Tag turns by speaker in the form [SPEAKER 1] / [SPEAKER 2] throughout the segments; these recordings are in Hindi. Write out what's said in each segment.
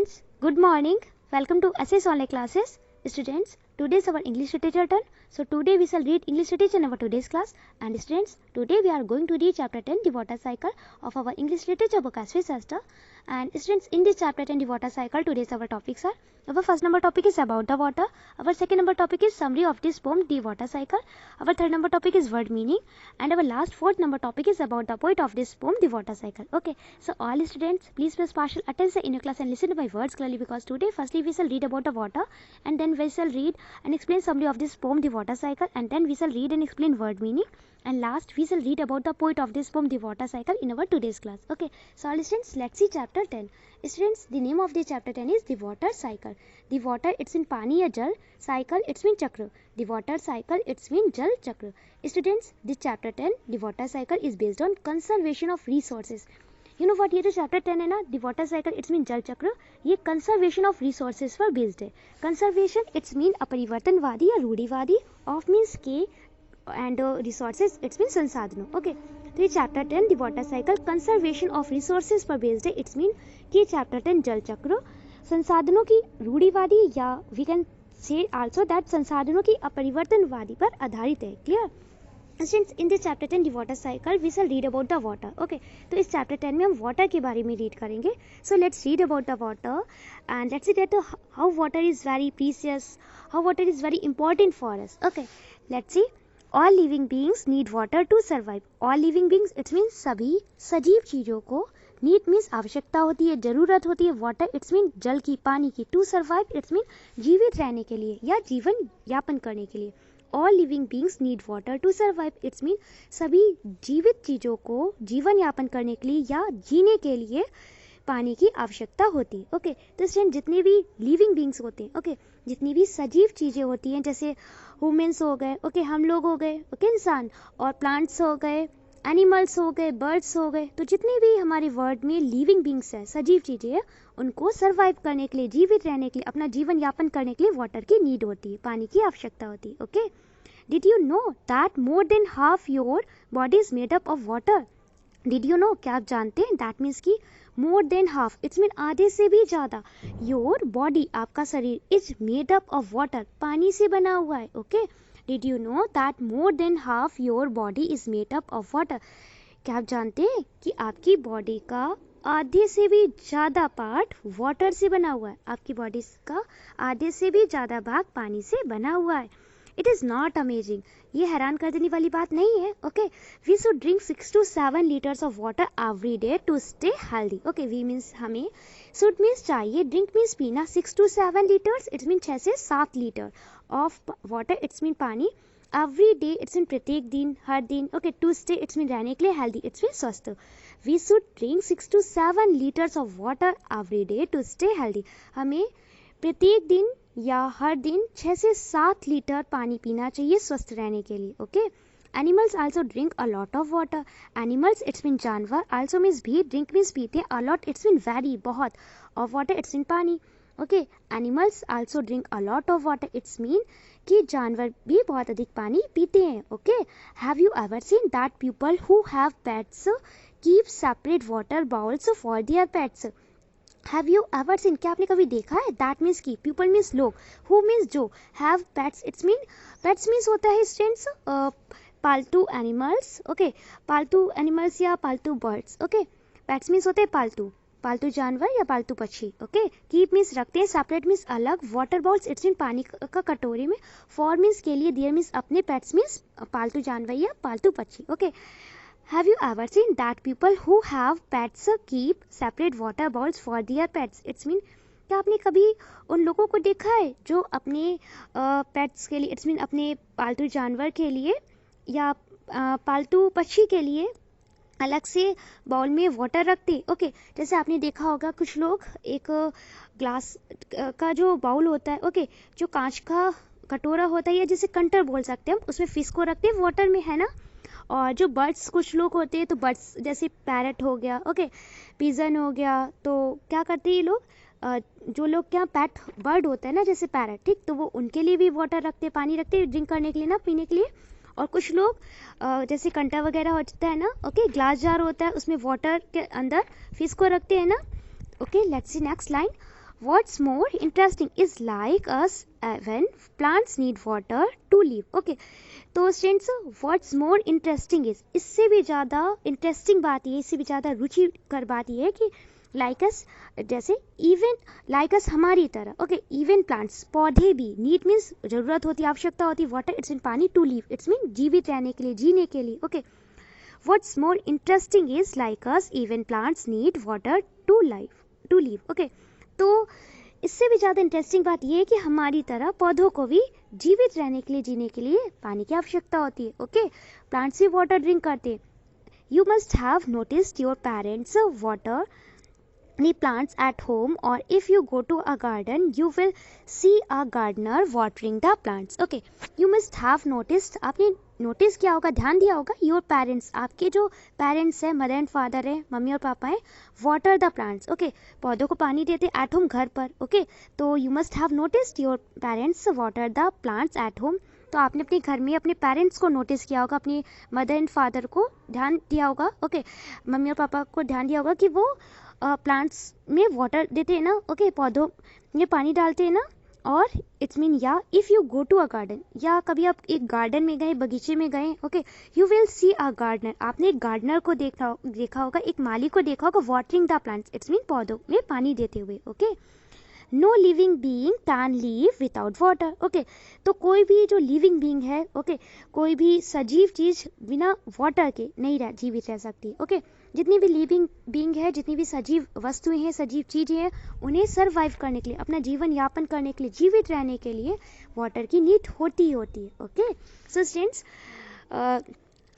[SPEAKER 1] Students, good morning. Welcome to SS Online Classes. Students, today is our English literature turn. So today we shall read English literature in our today's class. And students, today we are going to read chapter 10, the water cycle of our English literature book as Shastra. And students, in this chapter 10, the water cycle, today's our topics are: our first number topic is about the water. Our second number topic is summary of this poem, the water cycle. Our third number topic is word meaning. And our last fourth number topic is about the poet of this poem, the water cycle. Okay, so all students, please pay partial attention in your class and listen to my words clearly, because today firstly we shall read about the water, and then we shall read and explain summary of this poem, the water cycle, and then we shall read and explain word meaning, and last we shall read about the poet of this poem, the water cycle, in our today's class. Okay, so all students, let's see chapter 10. Students, the name of the chapter 10 is the water cycle. The water, it's in pani ya jal, cycle, it's mean chakra. The water cycle, it's mean jal chakra. Students, the chapter 10, the water cycle, is based on conservation of resources. You know what, ये जो चैप्टर 10 है ना, the water cycle, it's mean जल चक्र, ये कंजर्वेशन ऑफ रिसोर्सेज पर बेस्ड है. कंजर्वेशन, इट्स मीन अपरिवर्तनवादी या रूढ़िवादी, ऑफ मीन्स के, एंड रिसोर्सेज, इट्स मीन संसाधनों. ओके, तो ये chapter 10 the water cycle conservation of resources पर बेस्ड है. इट्स मीन कि चैप्टर 10 जल चक्र संसाधनों की रूढ़िवादी, या we can say also that संसाधनों की अपरिवर्तनवादी पर आधारित है. Clear? Students, in this chapter 10 the water cycle we shall read about the water. Okay, तो इस chapter 10 में हम water के बारे में read करेंगे. So let's read about the water and let's see that how water is very precious, how water is very important for us. Okay, let's see. All living beings need water to survive. All living beings, it means सभी सजीव चीजों को, need means आवश्यकता होती है, जरूरत होती है, water it's mean जल की, पानी की, to survive it's mean जीवित रहने के लिए या जीवन यापन करने के लिए. All living beings need water to survive. It's mean सभी जीवित चीजों को जीवन यापन करने के लिए या जीने के लिए पानी की आवश्यकता होती है. ओके, तो स्टूडेंट, जितने भी लिविंग बींग्स होते हैं, ओके, जितनी भी सजीव चीजें होती हैं, जैसे ह्यूमंस हो गए, ओके, हम लोग हो गए, ओके, इंसान, और प्लांट्स हो गए, एनिमल्स हो गए, बर्ड्स हो गए, तो जितने भी हमारे वर्ल्ड में लिविंग बींग्स है, सजीव चीजें हैं, उनको सर्वाइव करने के लिए, जीवित रहने के लिए, अपना जीवन यापन करने के लिए वाटर की नीड होती है, पानी की आवश्यकता होती है. Okay, did you know that more than half your body is made up of water? Did you know, क्या आप जानते हैं? दैट मीन्स की more than half, it's mean आधे से भी ज्यादा, योर बॉडी, आपका शरीर, is made up of water, पानी से बना हुआ है. Okay, did you know that more than half your body is made up of water? क्या आप जानते हैं कि आपकी बॉडी का आधे से भी ज्यादा पार्ट वाटर से बना हुआ है? आपकी बॉडी का आधे से भी ज्यादा भाग पानी से बना हुआ है. इट इज नॉट अमेजिंग, ये हैरान कर देने वाली बात नहीं है. Okay, we should drink 6 to 7 litres of water every day to stay healthy. Okay, we means हमें, शुड मीन्स चाहिए, ड्रिंक मीन्स पीना, 6 to 7 लीटर्स, इट्स मीन 6 से 7 litre of water, it's mean पानी, एवरी डे, इट्स मीन प्रत्येक दिन, हर दिन. Okay, to stay, it's mean रहने के लिए, हेल्दी, इट्स मीन स्वस्थ. We should drink 6 to 7 litres of water every day to stay healthy. हमें प्रत्येक दिन या हर दिन 6 से 7 लीटर पानी पीना चाहिए स्वस्थ रहने के लिए. Okay, animals also drink a lot of water. Animals, it's mean जानवर, आल्सो मीन्स भी, ड्रिंक मीन्स पीते हैं, a lot it's mean very, बहुत, ऑफ वाटर इट्स मीन पानी. Okay, animals also drink a lot of water, it's mean कि जानवर भी बहुत अधिक पानी पीते हैं. Okay, have you ever seen that people who have pets keep separate water bowls for their pets? Have you ever seen, क्या आपने कभी देखा है? दैट मीन्स की, पीपल मीन्स लोग, हु मीन्स जो, have pets, it's mean pets means होता है स्टूडेंट्स पालतू एनिमल्स. ओके, पालतू एनिमल्स या पालतू बर्ड्स. ओके, पेट्स मीन्स होते हैं पालतू, पालतू जानवर या पालतू पक्षी. ओके, कीप मीन्स रखते हैं, सेपरेट मीन्स अलग, वाटर बाउल्स, इट्स मीन पानी का कटोरे में, फॉर मीन्स के लिए, देयर मीन्स अपने, पेट्स मीन्स पालतू जानवर या पालतू पक्षी. Okay, have you ever seen that people who have pets keep separate water bowls for their pets? It's mean, क्या आपने कभी उन लोगों को देखा है जो अपने पेट्स के लिए, इट्स मीन अपने पालतू जानवर के लिए या पालतू पक्षी के लिए अलग से बाउल में वाटर रखते? ओके, जैसे आपने देखा होगा कुछ लोग एक ग्लास का जो बाउल होता है, ओके, जो कांच का कटोरा होता है, या जिसे कंटर बोल सकते हैं हम, उसमें फिश को रखते हैं वाटर में, है ना. और जो बर्ड्स, कुछ लोग होते हैं, तो बर्ड्स जैसे पैरट हो गया, ओके, पिजन हो गया, तो क्या करते हैं ये लोग, जो लोग क्या पेट बर्ड होता है ना, जैसे पैरट, ठीक, तो वो उनके लिए भी वाटर रखते हैं, पानी रखते हैं, ड्रिंक करने के लिए ना, पीने के लिए. और कुछ लोग जैसे कंटा वगैरह होता है ना, ओके, ग्लास जार होता है, उसमें वाटर के अंदर फिश को रखते हैं ना. Okay, let's see next line. What's more interesting is like us when plants need water to live. Okay, तो students what's more interesting is, इससे भी ज़्यादा इंटरेस्टिंग बात ये, इससे भी ज़्यादा रुचिकर बात ये है कि लाइक अस, जैसे इवन लाइक अस हमारी तरह, ओके, इवन प्लांट्स पौधे भी, नीड मीन्स ज़रूरत होती है, आवश्यकता होती है, वाटर इट्स मीन पानी, टू लिव इट्स मीन जीवित रहने के लिए, जीने के लिए. Okay, what's more interesting is like us even plants need water to live. Okay, तो इससे भी ज़्यादा इंटरेस्टिंग बात यह है कि हमारी तरह पौधों को भी जीवित रहने के लिए, जीने के लिए पानी की आवश्यकता होती है. ओके, प्लांट्स भी वाटर ड्रिंक करते हैं. You must have noticed your parents water the plants at home, or if you go to a garden you will see a gardener watering the plants. Okay, you must have noticed, आपने नोटिस किया होगा, ध्यान दिया होगा, योर पेरेंट्स, आपके जो पेरेंट्स हैं, मदर एंड फादर है, मम्मी और पापा हैं, वाटर द प्लांट्स. ओके, पौधों को पानी देते एट होम, घर पर. ओके, तो you must have noticed your parents water the plants at home. तो आपने अपने घर में अपने पेरेंट्स को नोटिस किया होगा, अपनी मदर एंड फादर को ध्यान दिया होगा. ओके, मम्मी और पापा को ध्यान दिया होगा कि वो प्लांट्स में वाटर देते हैं ना. ओके, पौधों में पानी डालते हैं ना. और इट्स मीन, या if you go to a garden, या कभी आप एक गार्डन में गए, बगीचे में गए, okay, you will see a gardener, आपने एक गार्डनर को देखा होगा, एक माली को देखा होगा, watering the plants it's mean पौधों में पानी देते हुए. Okay, no living being can live without water. Okay, तो कोई भी जो लिविंग बीइंग है, ओके, कोई भी सजीव चीज़ बिना वाटर के नहीं जीवित रह सकती. ओके, जितनी भी लिविंग बीइंग है, जितनी भी सजीव वस्तुएं हैं, सजीव चीज़ें हैं, उन्हें सर्वाइव करने के लिए, अपना जीवन यापन करने के लिए, जीवित रहने के लिए वाटर की नीड होती है. Okay, so students,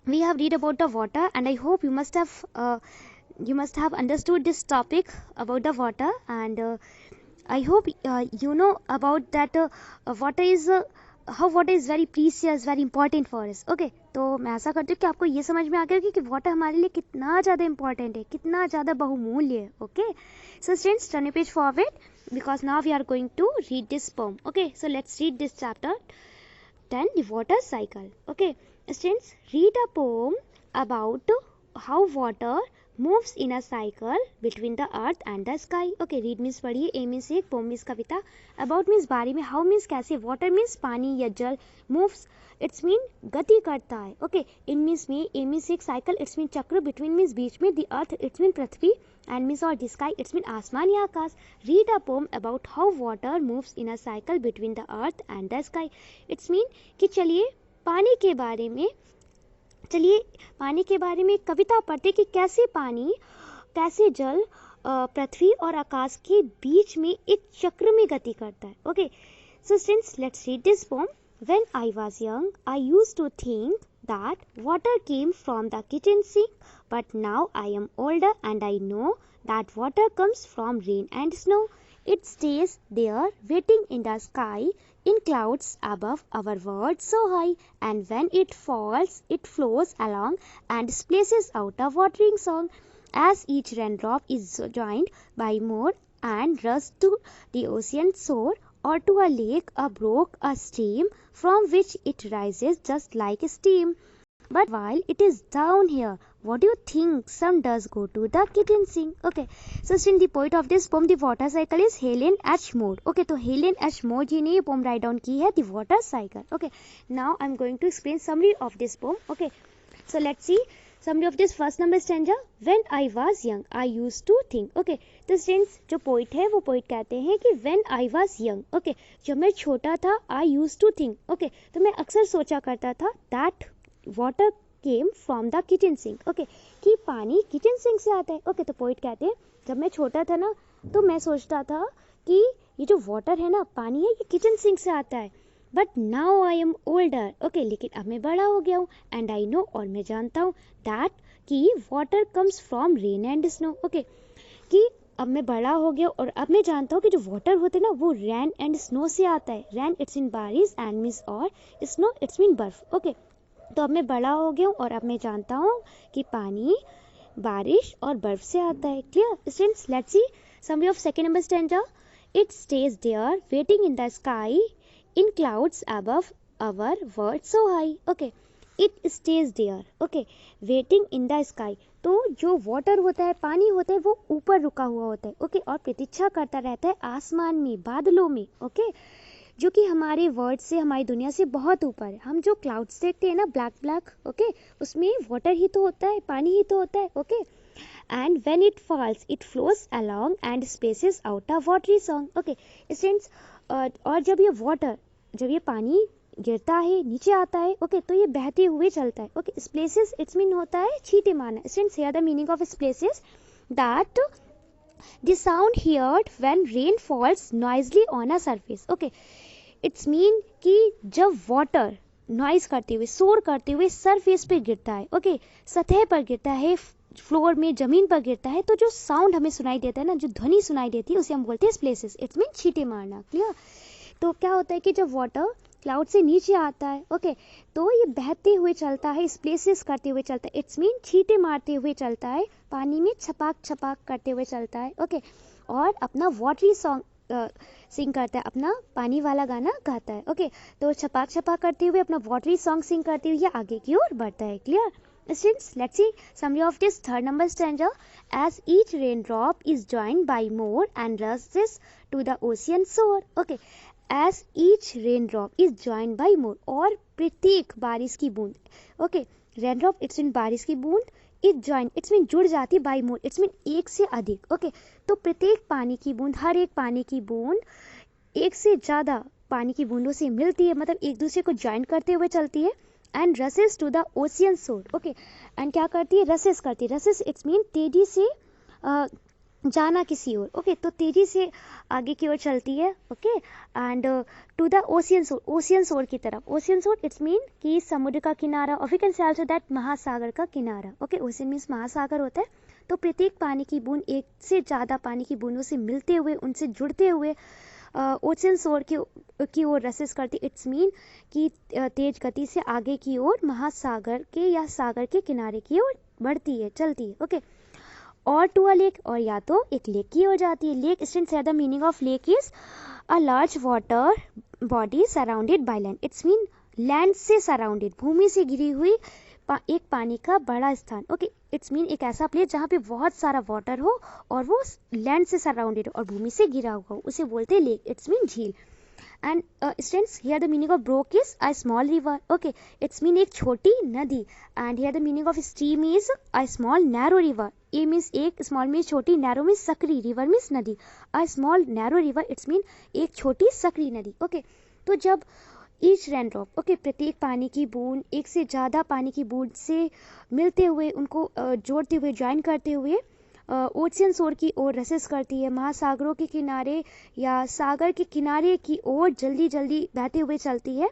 [SPEAKER 1] we have read about the water and I hope you must have understood this topic about the water, and I hope you know about that water is how water is very precious, very important for us. Okay, तो मैं आशा करती हूँ कि आपको ये समझ में आ गया कि वाटर हमारे लिए कितना ज़्यादा इंपॉर्टेंट है, कितना ज़्यादा बहुमूल्य है. Okay, so students, turn a page forward because now we are going to read this poem. Okay, so let's read this chapter 10, the water cycle. Okay, students, read a poem about how water moves in a cycle between the earth and the sky. Okay, read means पढ़िए, a means एक, poem means Kavita, about means बारे में, how means कैसे, water means पानी या जल, moves इट्स मीन गति करता है. ओके, इन means में, a means एक, cycle इट्स मीन चक्र, between means बीच में, the earth it's mean Prithvi, and means और the sky इट्स मीन आसमान या आकाश. read a poem about how water moves in a cycle between the earth and the sky. It's mean कि चलिए पानी के बारे में कविता पढ़ते कि कैसे जल पृथ्वी और आकाश के बीच में एक चक्र में गति करता है. Okay, so students, let's read this poem. When I was young I used to think that water came from the kitchen sink, but now I am older and I know that water comes from rain and snow. It stays there waiting in the sky in clouds above our world so high, and when it falls it flows along and splashes out a watering song. As each raindrop is joined by more and rushes to the ocean shore or to a lake, a brook, a stream from which it rises just like steam. But while it is down here, what do you think some does go to the kitchen sink? Okay, so since the poet of this poem, the water cycle, is Helen H. Moore. Okay, तो Helen H. Moore जी ने ये poem write down की है, the water cycle. Okay, now I'm going to explain summary of this poem. Okay, so let's see summary of this first number stanza. When I was young, I used to think. Okay, तो students, जो poet है वो poet कहते हैं कि when I was young, okay, जब मैं छोटा था, I used to think. Okay, तो मैं अक्सर सोचा करता था that water came from the kitchen sink. Okay, कि पानी kitchen sink से आता है. Okay, तो poet कहते हैं जब मैं छोटा था ना तो मैं सोचता था कि ये जो water है ना, पानी है, ये kitchen sink से आता है. But now I am older. Okay, लेकिन अब मैं बड़ा हो गया हूँ and I know, और मैं जानता हूँ that कि water comes from rain and snow. Okay, कि अब मैं बड़ा हो गया और अब मैं जानता हूँ कि जो वाटर होते हैं ना वो रैन एंड स्नो से आता है. रैन इट्स मीन बारिश एंड मीन्स और स्नो इट्स मीन बर्फ. ओके, तो अब मैं बड़ा हो गया हूँ और अब मैं जानता हूँ कि पानी बारिश और बर्फ से आता है. Clear students? Let's see summary of second number stanza. It stays there waiting in the sky in clouds above our world so high. Okay, it stays there, okay, waiting in the sky. तो जो वाटर होता है, पानी होता है, वो ऊपर रुका हुआ होता है, ओके, और प्रतीक्षा करता रहता है आसमान में, बादलों में, ओके, जो कि हमारे वर्ड से, हमारी दुनिया से बहुत ऊपर है। हम जो क्लाउड्स देखते हैं ना, ब्लैक ब्लैक, ओके, उसमें वाटर ही तो होता है, पानी ही तो होता है, okay, and when it falls it flows along and spaces out a watery song, okay, since और जब ये वाटर, जब ये पानी गिरता है, नीचे आता है, ओके, तो ये बहते हुए चलता है, ओके, स्प्लेसेस इट्स मीन होता है छींटे मारना। Since here the meaning of splashes that the sound heard when rain falls noisily on a surface, okay, it's mean कि जब वाटर नॉइज करते हुए, शोर करते हुए सरफेस पे गिरता है, ओके, सतह पर गिरता है, फ्लोर में, जमीन पर गिरता है, तो जो साउंड हमें सुनाई देता है ना, जो ध्वनि सुनाई देती है, उसे हम बोलते हैं स्प्लेसेस। इट्स मीन छींटे मारना, क्लियर। तो क्या होता है कि जब वाटर क्लाउड से नीचे आता है, ओके, तो ये बहते हुए चलता है, स्प्लेसेस करते हुए चलता है, इट्स मीन छींटे मारते हुए चलता है, पानी में छपाक छपाक करते हुए चलता है, ओके, और अपना वाटरी सॉन्ग सिंग करता है, अपना पानी वाला गाना गाता है, ओके, तो छपाक छपाक करते हुए अपना वाटरी सॉन्ग सिंग करते हुए आगे की ओर बढ़ता है, clear. Students, let's see summary of this third number stanza. As each raindrop is joined by more and rushes to the ocean shore. Okay. As each raindrop is joined by more. और प्रत्येक बारिश की बूंद. Okay. Raindrop it's mean बारिश की बूंद. It join it's mean जुड़ जाती by more. It's mean एक से अधिक. Okay. तो प्रत्येक पानी की बूंद, हर एक पानी की बूंद एक से ज्यादा पानी की बूंदों से मिलती है, मतलब एक दूसरे को ज्वाइन करते हुए चलती है। And races to the ocean shore, okay, and क्या करती है, रसेस करती है। रसेस इट्स मीन तेजी से जाना किसी ओर, ओके, तो तेजी से आगे की ओर चलती है, okay, and to the ocean shore की तरफ। ओशियन शोर इट्स मीन कि समुद्र का किनारा, और we can say also that महासागर का किनारा, ओके, ओशियन मीन्स महासागर होता है। तो प्रत्येक पानी की बूंद एक से ज्यादा पानी की बूंदों से मिलते हुए, उनसे जुड़ते हुए ओशियन शोर की ओर रसेस करती। इट्स मीन कि तेज गति से आगे की ओर महासागर के या सागर के किनारे की ओर बढ़ती है, चलती है, ओके, और टू अ लेक, और या तो एक लेक की ओर जाती है। Lake students here the meaning of lake is a large water body surrounded by land. It's mean land से सराउंडेड, भूमि से घिरी हुई एक पानी का बड़ा स्थान, ओके, इट्स मीन एक ऐसा प्लेस जहाँ पे बहुत सारा वाटर हो और वो लैंड से सराउंडेड और भूमि से घिरा हुआ हो, उसे बोलते हैं लेक। इट्स मीन झील। And students here the meaning of broke is a small river, okay, it's mean एक छोटी नदी। And here the meaning of stream is a small narrow river. A means एक, स्मॉल मीन्स छोटी, नैरो मीन्स सकरी, रिवर मीन्स नदी। A small narrow river it's mean एक छोटी सकरी नदी, ओके। तो जब ईच रेनड्रॉप, ओके, प्रत्येक पानी की बूंद एक से ज़्यादा पानी की बूंद से मिलते हुए, उनको जोड़ते हुए, ज्वाइन करते हुए ओशियन शोर की ओर रसेस करती है, महासागरों के किनारे या सागर के किनारे की ओर जल्दी जल्दी बहते हुए चलती है।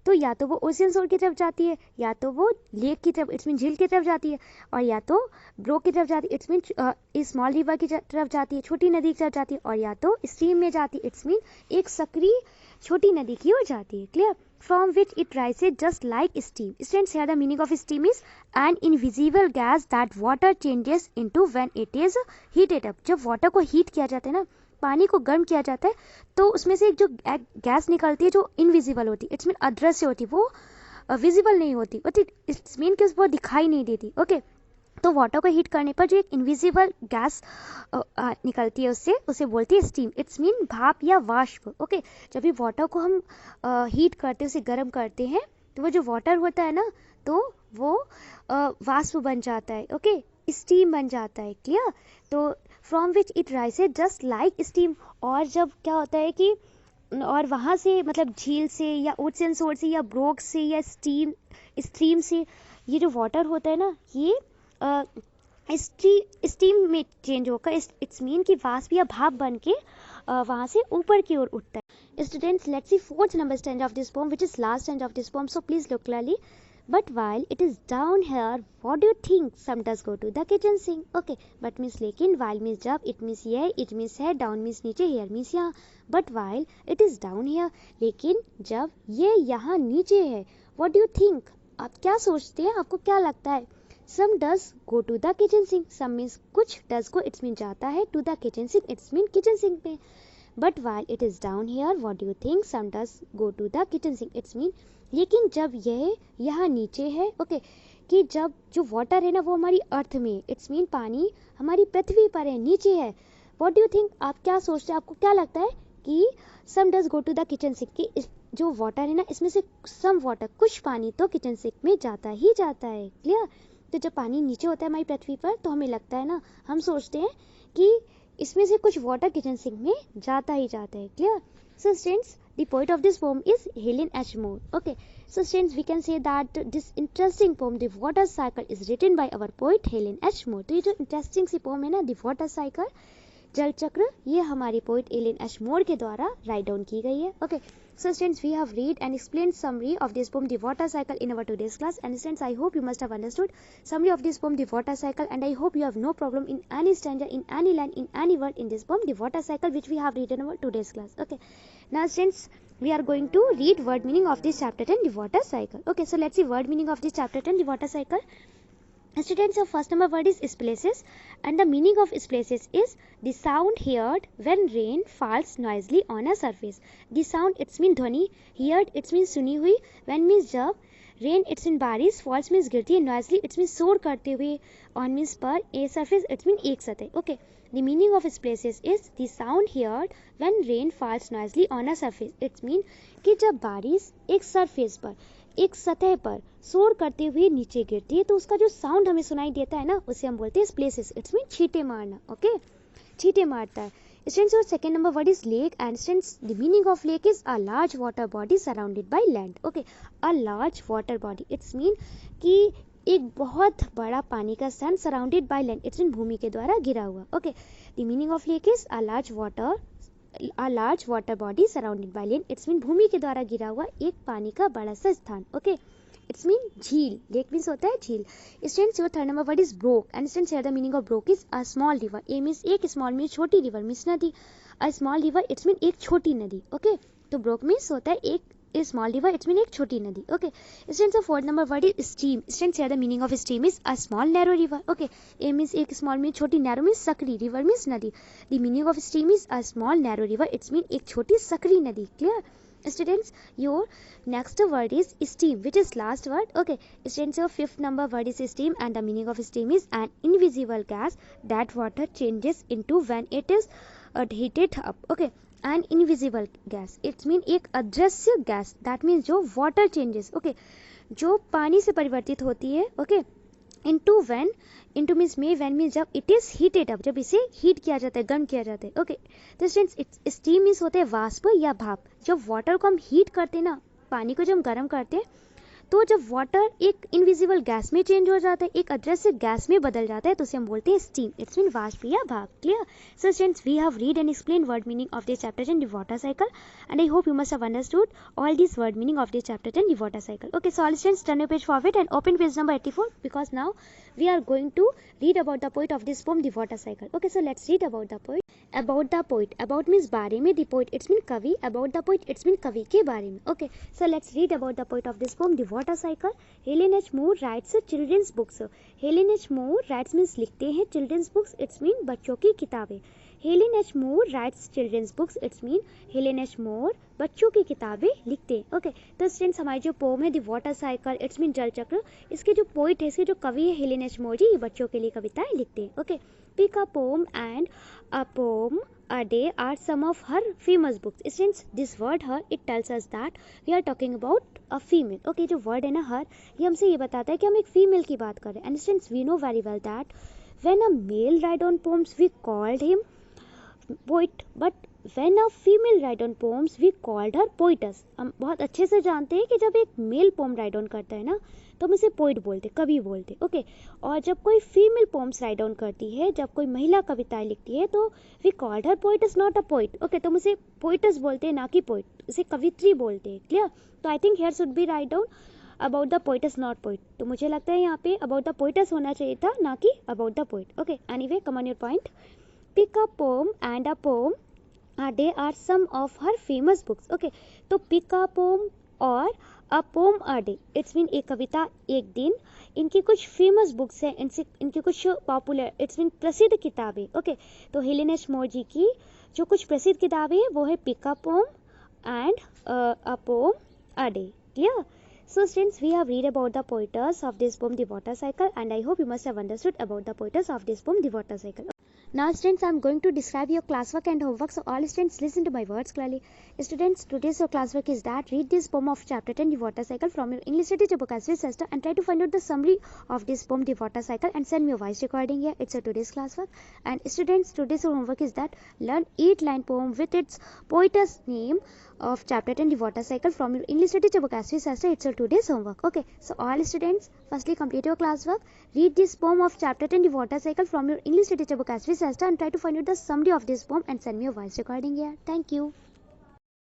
[SPEAKER 1] तो या तो वो ओशियन शोर की तरफ जाती है, या तो वो लेक की तरफ, इट्स मीन झील की तरफ जाती है, और या तो ब्रोक की तरफ जाती है, इट्स मीन स्मॉल रिवर की तरफ जाती है, छोटी नदी की तरफ जाती है, और या तो स्ट्रीम में जाती है, इट्स मीन एक सक्रिय छोटी नदी की ओर जाती है, clear. From which it rises just like steam. Students, here the meaning of steam is an invisible gas that water changes into when it is heated up. जब वाटर को हीट किया जाता है ना, पानी को गर्म किया जाता है, तो उसमें से एक जो गैस निकलती है जो इनविजिबल होती है, इट्स मीन अदृश्य होती है, वो विजिबल नहीं होती, इट्स मीन कि वो दिखाई नहीं देती, ओके। तो वाटर को हीट करने पर जो एक इनविजिबल गैस निकलती है उससे, उसे बोलती है स्टीम। इट्स मीन भाप या वाष्प, ओके। जब भी वाटर को हम हीट करते हैं, उसे गर्म करते हैं, तो वो जो वाटर होता है ना, तो वो वाष्प बन जाता है, ओके, स्टीम बन जाता है, क्लियर। तो from which it राइसेस just like steam. और जब क्या होता है कि और वहाँ से, मतलब झील से या ओशियन शोर से या ब्रोक से या स्ट्रीम से ये जो वाटर होता है ना, ये स्टीम में चेंज होकर इट्स मीन कि वाष्प या भाप बन के वहाँ से ऊपर की ओर उठता है। Students, let's C fourth number stanza of this poem, which is last stanza of this poem, so please look clearly. But while it is down here, what do you think? Some does go to the kitchen sink. Okay, but means लेकिन, while means जब, it means ये, it means है, down means नीचे, here means यहाँ। But while it is down here, लेकिन जब ये यहाँ नीचे है, what do you think? आप क्या सोचते हैं, आपको क्या लगता है? Some does go to the kitchen sink. Some means कुछ, does go, it's mean जाता है, to the kitchen sink, it's mean kitchen sink पे। But while it is down here what do you think some dust go to the kitchen sink. It's mean लेकिन जब यह यहाँ नीचे है, ओके, कि जब जो वाटर है ना वो हमारी अर्थ में, इट्स मीन पानी हमारी पृथ्वी पर है, नीचे है। व्हाट डू यू थिंक, आप क्या सोचते हैं, आपको क्या लगता है कि some dust go to the kitchen sink, कि जो वाटर है ना इसमें से सम वाटर, कुछ पानी तो किचन सिंक में जाता ही जाता है। क्लियर। तो जब पानी नीचे होता है हमारी पृथ्वी पर तो हमें लगता है ना, हम सोचते हैं कि इसमें से कुछ वाटर किचन सिंक में जाता ही जाता है। Clear. So students, the poet of this poem is Helen H. Moore. Okay, so students, we can say that this interesting poem, The Water Cycle, is written by our poet Helen H. Moore. तो ये जो interesting सी poem है ना, The Water Cycle, जल चक्र, ये हमारी पोइट एलन एच मोर के द्वारा राइट डाउन की गई है। Okay, so students, we have read and explained summary of this poem The Water Cycle in our today's class, and students, I hope you must have understood summary of this poem The Water Cycle, and I hope you have no problem in any stanza, in any line, in any word in this poem The Water Cycle, which we have read in our today's class. Okay, now students, we are going to read word meaning of this chapter 10 The Water Cycle. Okay, so let's see word meaning of this chapter 10 The Water Cycle. Students, your first number word is splaces, and the meaning of splaces is the sound heard when rain falls noisily on a surface. The sound, it's mean ध्वनि, heard it's mean सुनी हुई, when means जब, rain it's mean बारिश, falls means गिरती है, noisily it's mean शोर करते हुए, on means पर, a surface it's mean एक सतह. Okay, the meaning of splaces is the sound heard when rain falls noisily on a surface. It's mean कि जब बारिश एक सरफेस पर, एक सतह पर शोर करते हुए नीचे गिरती है तो उसका जो साउंड हमें सुनाई देता है ना, उसे हम बोलते हैं स्प्लेसेस. इट्स मीन छींटे मारना. ओके, छींटे मारता है. Students, your second number word is lake, and students, the meaning of lake is a large water body surrounded by land. Okay, a large water body, it's mean कि एक बहुत बड़ा पानी का स्थान surrounded by land, it's mean भूमि के द्वारा घिरा हुआ. Okay, the meaning of lake is a large water body surrounded by land, it's mean भूमि के द्वारा घिरा हुआ एक पानी का बड़ा सा स्थान. ओके, इट्स मीन झील. लेक मीन्स होता है झील. Students, your third number word is broke, and students, here the meaning of broke is a small river. A means एक, स्मॉल मीन्स छोटी, रिवर मीन्स नदी. A small river it's mean एक छोटी नदी. ओके, तो ब्रोक मीन्स होता है एक स्मॉल रिवर, इट्स मीन एक छोटी नदी. Okay, students, fourth number word is stream. Students, here the meaning of stream is a small narrow river. Okay, A means एक, स्मॉल मीन्स छोटी, नैरो मीन्स सकरी, रिवर मीन्स नदी. The meaning of stream is a small narrow river, it's mean एक छोटी सकरी नदी. Clear? Students, your next word is steam, which is last word. Okay, students, your fifth number word is steam, and the meaning of steam is an invisible gas that water changes into when it is heated up. Okay, an invisible gas, it means एक अदृश्य गैस, that means जो water changes, okay, जो पानी से परिवर्तित होती है. okay, into when, into means में, when means जब, it is heated up, जब इसे हीट किया जाता है, गर्म किया जाता है. ओके, तो स्टूडेंट्स, स्टीम मीन्स होते हैं वाष्प या भाप. जब वाटर को हम हीट करते हैं ना, पानी को जब हम गर्म करते हैं, तो जब वाटर एक इनविजिबल गैस में चेंज हो जाता है, एक अदृश्य गैस में बदल जाता है, तो उसे हम बोलते हैं स्टीम. इट्स मीन वाष्प या भाप. Clear? So students, we have read and explain word meaning of this chapter 10 the water cycle, and I hope you must have understood all these word meaning of this chapter 10 the water cycle. Okay, so all students, turn your page forward and open page number 84, because now we are going to read about the poet of this poem the water cycle. Okay, so let's read about the poet. About the poet, about means बारे में, the poet it's mean कवि, about the poet it's mean कवि के बारे में. Okay, so let's read about the poet of this poem the water cycle. Helen H. Moore writes children's books. Helen H. Moore writes means लिखते हैं, children's books it's mean बच्चों की किताबें. Helen H. Moore writes children's books, it's mean Helen H. Moore बच्चों की किताबें लिखते हैं. ओके, तो स्टूडेंट्स, हमारी जो पोम है the water cycle, it's mean जल चक्र, इसके जो पोइट है, इसके जो कवि है हेलेन एच मोर जी, ये बच्चों के लिए कविताएं लिखते हैं. Okay, pick a poem and a poem a day are some of her famous books. Since this word her, it tells us that we are talking about a female. Okay, जो word है ना her, ये हमसे ये बताता है कि हम एक female की बात कर रहे हैं. And since we know very well that when a male write on poems, we called him poet, but when a female write on poems, we called her poetess. हम बहुत अच्छे से जानते हैं कि जब एक मेल पोम राइट ऑन करता है ना, तो हम इसे पोइट बोलते, कवि बोलते. ओके, और जब कोई फीमेल पोम्स राइट डाउन करती है, जब कोई महिला कविताएं लिखती है, तो we called her poets, not a poet. Okay, तो हम इसे पोइटस बोलते हैं, ना कि पोइट, इसे कवित्री बोलते हैं. क्लियर? तो I think here should be write down about the poet's not poet. तो मुझे लगता है यहाँ पे अबाउट द पोइटस होना चाहिए था, ना कि about the poet. Okay, anyway, come on your point. Pick a poem and a poem they are some of her famous books. Okay, तो pick a poem और a poem a day, it's mean एक कविता एक दिन, इनकी कुछ फेमस बुक्स हैं, इनकी कुछ पॉपुलर, इट्स मीन प्रसिद्ध किताबें. ओके, तो हेलेन एच मोर जी की जो कुछ प्रसिद्ध किताबें हैं वो है pick a poem and a poem a day. Clear? So students, we have read about the poetess of this poem, The Water Cycle, and I hope you must have understood about the poetess of this poem, The Water Cycle. Now students, I am going to describe your classwork and homework, so all students listen to my words clearly. Students, today's your classwork is that read this poem of chapter 10, The Water Cycle, from your English literature book as sister, and try to find out the summary of this poem, The Water Cycle, and send me a voice recording here. It's a today's classwork. And students, today's your homework is that learn 8-line poem with its poetess name of chapter 10, The Water Cycle, from your English literature book as sister. It's a today's homework. Okay, so all students, firstly complete your classwork. Read this poem of chapter 10, The Water Cycle, from your English literature book as sister, and try to find out the summary of this poem and send me a voice recording here. Thank you.